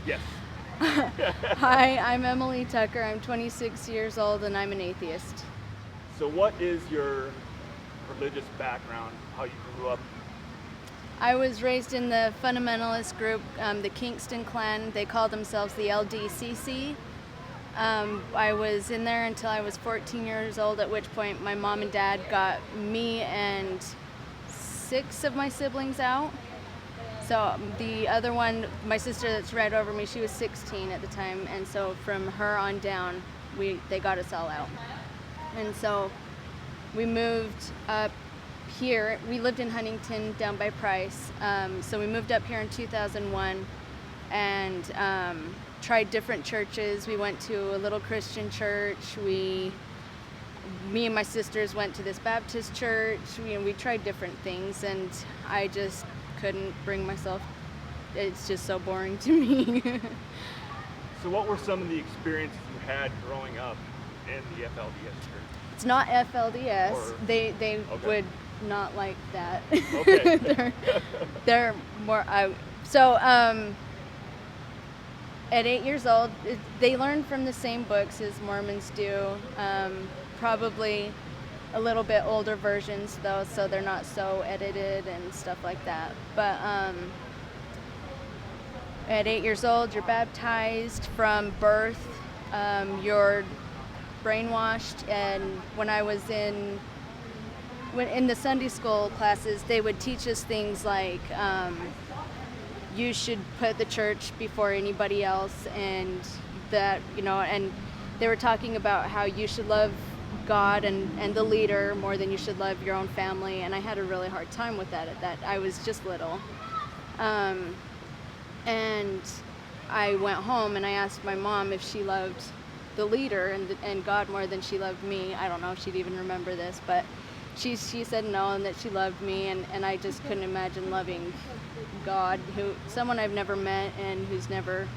Yes. Hi, I'm Emily Tucker. I'm 26 years old and I'm an atheist. So what is your religious background, how you grew up? I was raised in the fundamentalist group, the Kingston clan. They called themselves the LDCC. I was in there until I was 14 years old, at which point my mom and dad got me and 6 of my siblings out. So the other one, my sister that's right over me, she was 16 at the time, and so from her on down, they got us all out. And so we moved up here. We lived in Huntington down by Price, so we moved up here in 2001 and tried different churches. We went to a little Christian church. Me and my sisters went to this Baptist church. We tried different things, and I just couldn't bring myself. It's just so boring to me. So what were some of the experiences you had growing up in the FLDS church? It's not FLDS. Or- They Okay. would not like that. Okay. they're more. At 8 years old, they learn from the same books as Mormons do. Probably a little bit older versions though, so they're not so edited and stuff like that. But at 8 years old, you're baptized from birth. You're brainwashed, and when I was in the Sunday school classes, they would teach us things like you should put the church before anybody else, and that, and they were talking about how you should love God and the leader more than you should love your own family, and I had a really hard time with that. I was just little. And I went home and I asked my mom if she loved the leader and God more than she loved me. I don't know if she'd even remember this, but she said no, and that she loved me, and I just couldn't imagine loving God, someone I've never met and who's never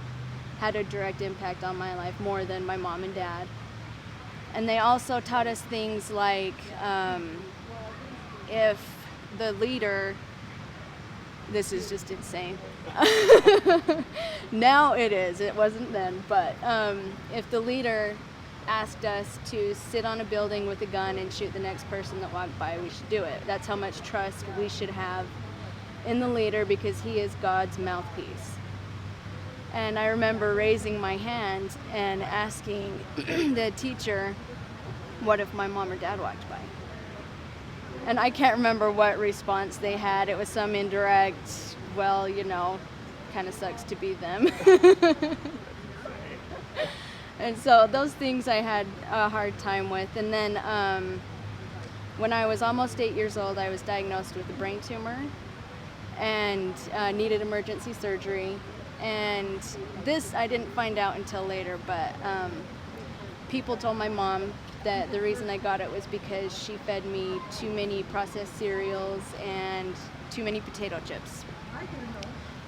had a direct impact on my life more than my mom and dad. And they also taught us things like if the leader, this is just insane. Now it is, it wasn't then, but if the leader asked us to sit on a building with a gun and shoot the next person that walked by, we should do it. That's how much trust we should have in the leader, because he is God's mouthpiece. And I remember raising my hand and asking the teacher, what if my mom or dad walked by? And I can't remember what response they had. It was some indirect, well, kind of sucks to be them. And so those things I had a hard time with. And then when I was almost 8 years old, I was diagnosed with a brain tumor and needed emergency surgery. And this I didn't find out until later, but people told my mom that the reason I got it was because she fed me too many processed cereals and too many potato chips,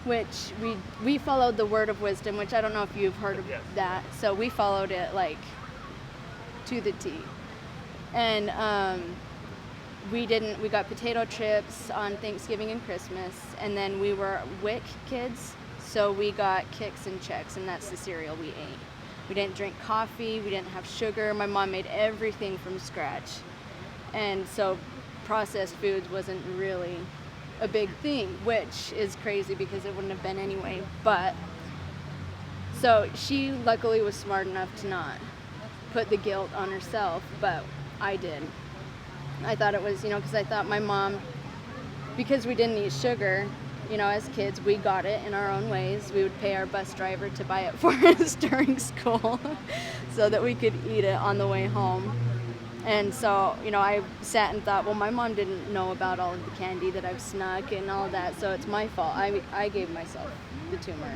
which we followed the word of wisdom, which I don't know if you've heard of that. So we followed it like to the T. And we got potato chips on Thanksgiving and Christmas, and then we were WIC kids, so we got Kix and Chex, and that's the cereal we ate. We didn't drink coffee, we didn't have sugar. My mom made everything from scratch. And so processed foods wasn't really a big thing, which is crazy because it wouldn't have been anyway. But so she luckily was smart enough to not put the guilt on herself, but I did. I thought it was, because I thought my mom, because we didn't eat sugar, as kids, we got it in our own ways. We would pay our bus driver to buy it for us during school so that we could eat it on the way home. And so, I sat and thought, well, my mom didn't know about all of the candy that I've snuck and all that, so it's my fault. I gave myself the tumor.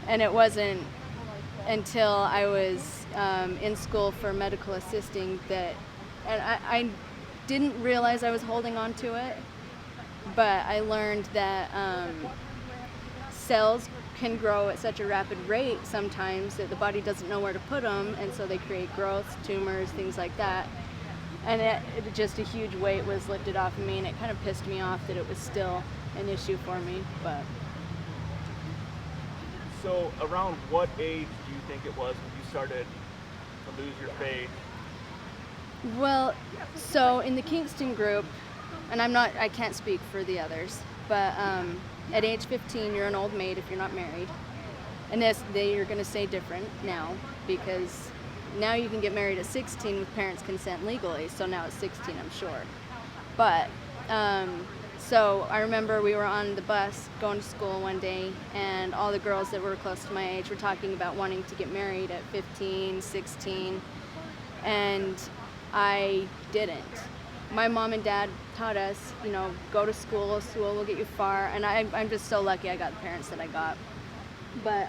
And it wasn't until I was in school for medical assisting and I didn't realize I was holding on to it, but I learned that cells can grow at such a rapid rate sometimes that the body doesn't know where to put them, and so they create growths, tumors, things like that. And it just a huge weight was lifted off of me, and it kind of pissed me off that it was still an issue for me. But So around what age do you think it was when you started to lose your faith? Well, so in the Kingston group, and I can't speak for the others, but at age 15, you're an old maid if you're not married. And you're going to say different now, because now you can get married at 16 with parents' consent legally, so now it's 16, I'm sure. But, so I remember we were on the bus going to school one day, and all the girls that were close to my age were talking about wanting to get married at 15, 16, and I didn't. My mom and dad taught us, go to school will get you far, and I'm just so lucky I got the parents that I got. But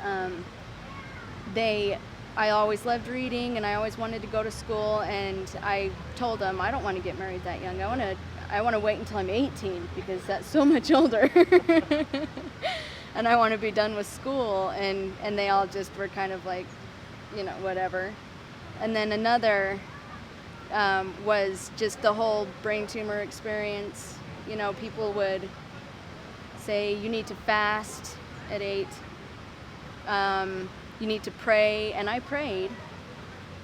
I always loved reading, and I always wanted to go to school, and I told them I don't want to get married that young. I want to wait until I'm 18 because that's so much older. And I want to be done with school, and they all just were kind of like, whatever. And then another was just the whole brain tumor experience. People would say you need to fast at 8. You need to pray, and I prayed,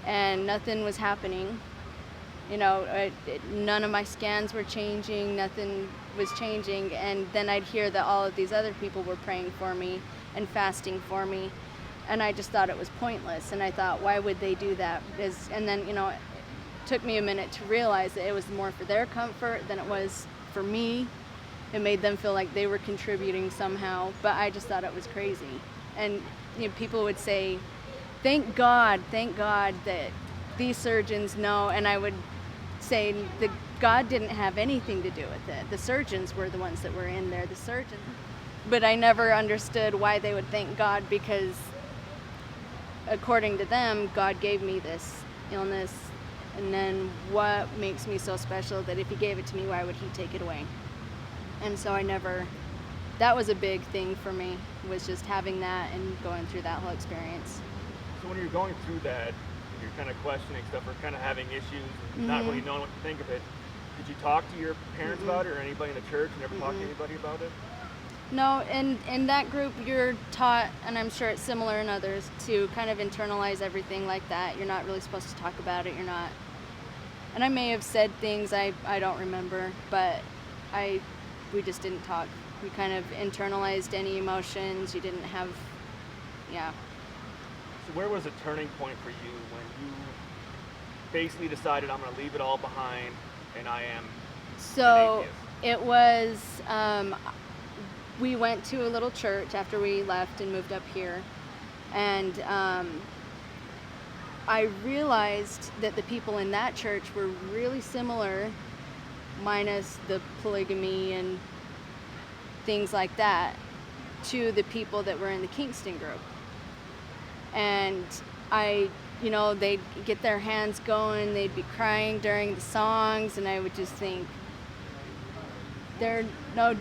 and nothing was happening. None of my scans were changing, nothing was changing, and then I'd hear that all of these other people were praying for me and fasting for me, and I just thought it was pointless, and I thought, why would they do that? And then, it took me a minute to realize that it was more for their comfort than it was for me. It made them feel like they were contributing somehow, but I just thought it was crazy. And people would say, thank God that these surgeons know, and I would say that God didn't have anything to do with it. The surgeons were the ones that were in there, the surgeons. But I never understood why they would thank God, because according to them, God gave me this illness, and then what makes me so special that if he gave it to me, why would he take it away? And so that was a big thing for me, was just having that and going through that whole experience. So when you're going through that, you're kind of questioning stuff or kind of having issues and not really knowing what to think of it, did you talk to your parents about it or anybody in the church? You never talked to anybody about it? No, in that group you're taught, and I'm sure it's similar in others, to kind of internalize everything like that. You're not really supposed to talk about it. You're not. And I may have said things I don't remember, but we just didn't talk. We kind of internalized any emotions. You didn't have, yeah. So where was a turning point for you when you basically decided, I'm going to leave it all behind and I am So an atheist? it was, we went to a little church after we left and moved up here, and I realized that the people in that church were really similar, minus the polygamy and things like that, to the people that were in the Kingston group. And they'd get their hands going, they'd be crying during the songs, and I would just think, they're no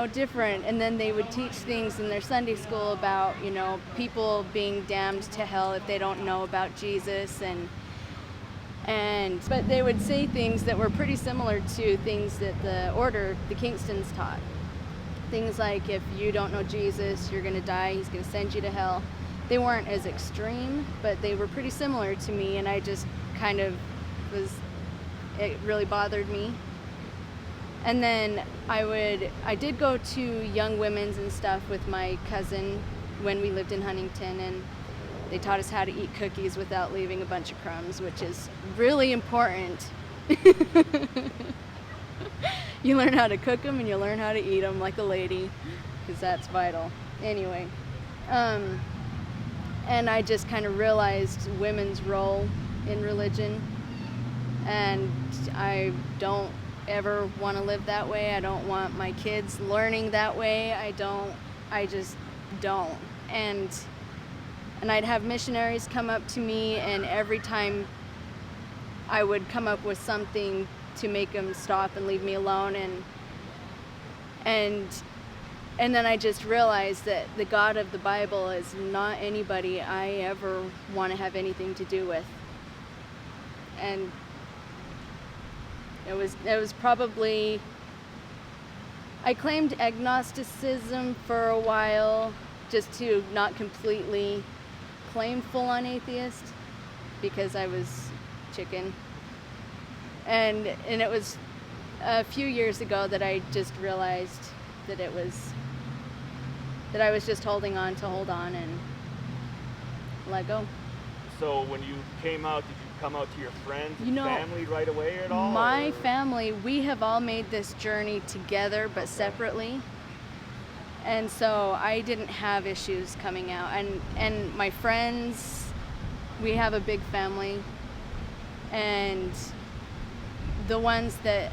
different. And then they would teach things in their Sunday school about, people being damned to hell if they don't know about Jesus, but they would say things that were pretty similar to things that the Kingstons taught. Things like, if you don't know Jesus, you're going to die, he's going to send you to hell. They weren't as extreme, but they were pretty similar to me, and I just kind of it really bothered me. And then I did go to Young Women's and stuff with my cousin when we lived in Huntington, and they taught us how to eat cookies without leaving a bunch of crumbs, which is really important. You learn how to cook them and you learn how to eat them like a lady, because that's vital. Anyway, and I just kind of realized women's role in religion, and I don't ever want to live that way. I don't want my kids learning that way. I just don't. And I'd have missionaries come up to me, and every time I would come up with something to make them stop and leave me alone, and then I just realized that the God of the Bible is not anybody I ever want to have anything to do with. And it was probably, I claimed agnosticism for a while, just to not completely claim full-on atheist, because I was chicken. And it was a few years ago that I just realized that I was just holding on to hold on and let go. So when you came out, did you come out to your friends and You know, family right away at all? My or- family, we have all made this journey together but separately. And so I didn't have issues coming out. And my friends, we have a big family. And the ones that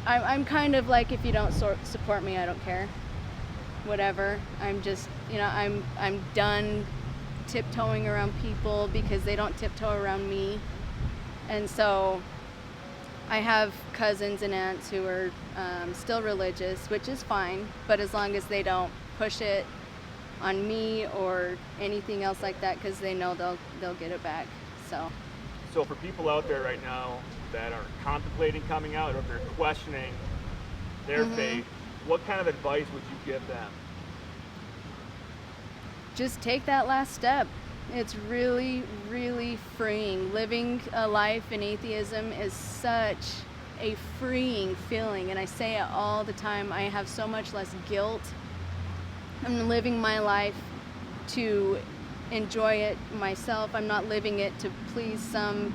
I'm kind of like, if you don't support me, I don't care. Whatever. I'm just, I'm done tiptoeing around people because they don't tiptoe around me. And so I have cousins and aunts who are still religious, which is fine, but as long as they don't push it on me or anything else like that, because they know they'll get it back. So for people out there right now that are contemplating coming out, or if they're questioning their faith, what kind of advice would you give them? Just take that last step. It's really, really freeing. Living a life in atheism is such a freeing feeling, and I say it all the time. I have so much less guilt. I'm living my life to enjoy it myself. I'm not living it to please some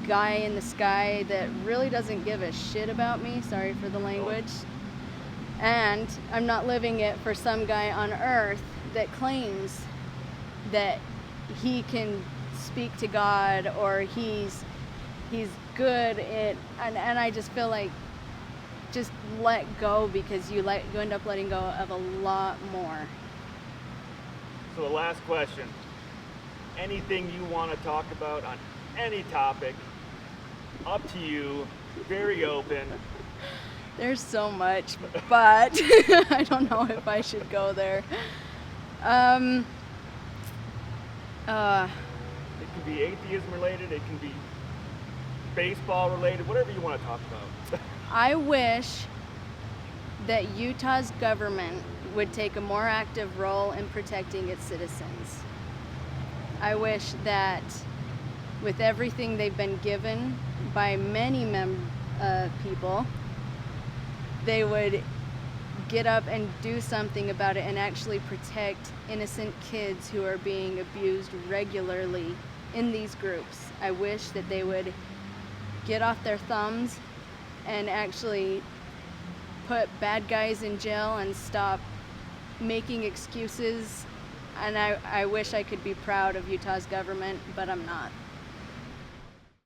guy in the sky that really doesn't give a shit about me. Sorry for the language. And I'm not living it for some guy on earth that claims that he can speak to God or he's good at, and I just feel like just let go, because you end up letting go of a lot more. So the last question, anything you want to talk about on any topic, up to you, very open. There's so much, but I don't know if I should go there. It can be atheism related, it can be baseball related, whatever you want to talk about. I wish that Utah's government would take a more active role in protecting its citizens. I wish that with everything they've been given by many people, they would get up and do something about it and actually protect innocent kids who are being abused regularly in these groups. I wish that they would get off their thumbs and actually put bad guys in jail and stop making excuses. And I wish I could be proud of Utah's government, but I'm not.